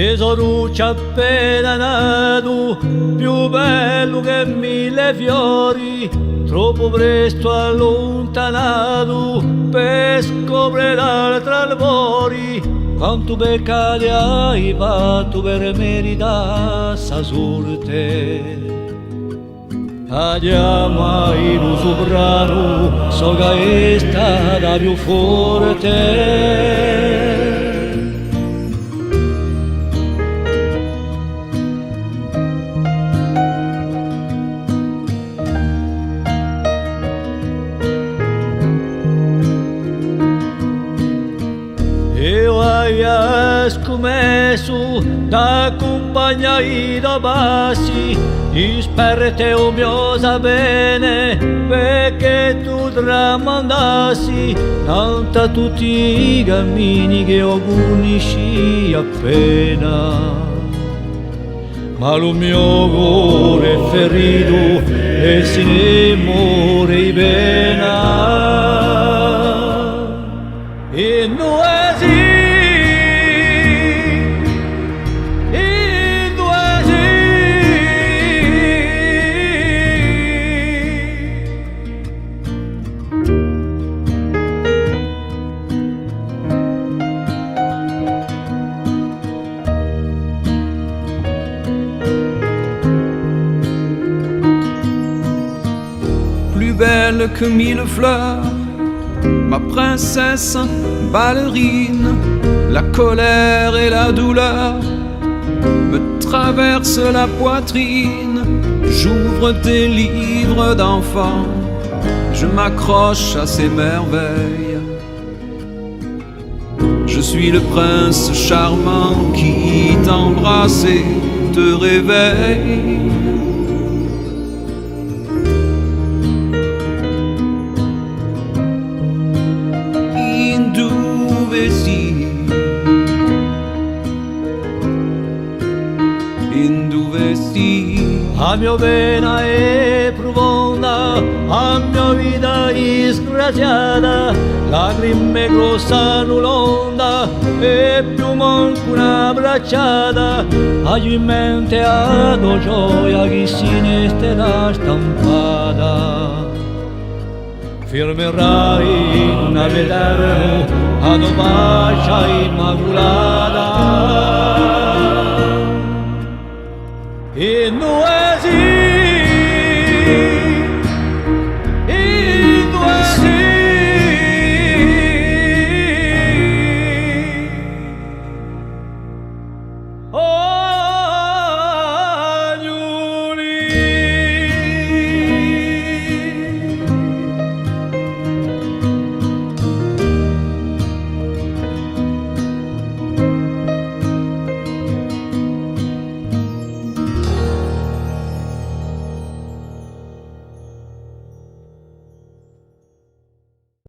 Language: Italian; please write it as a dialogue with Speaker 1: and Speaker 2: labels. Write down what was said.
Speaker 1: Tesoruccio appena nato, più bello che mille fiori, troppo presto allontanato per scoprire l'altro albori. Quanto peccati hai fatto per meritare sta sorte? Andiamo in soprano, so che è stata più forte. Io hai scommesso da compagni da bassi, spero te o mio bene, perché tu tramandassi tanto tutti i cammini che ho conosci appena. Ma lo mio cuore è ferito e si ne muore in pena. E non è sì, e non è sì.
Speaker 2: Plus belle que mille fleurs, ma princesse ballerine, la colère et la douleur me traversent la poitrine. J'ouvre des livres d'enfants, je m'accroche à ces merveilles. Je suis le prince charmant qui t'embrasse et te réveille.
Speaker 1: A mia pena è profonda, a mia vita disgraziata, lacrime crossano l'onda e più manco una bracciata, hai in mente a tua gioia che si ne starà stampata. Firmerai una vederlo a tua faccia immacolata. E noi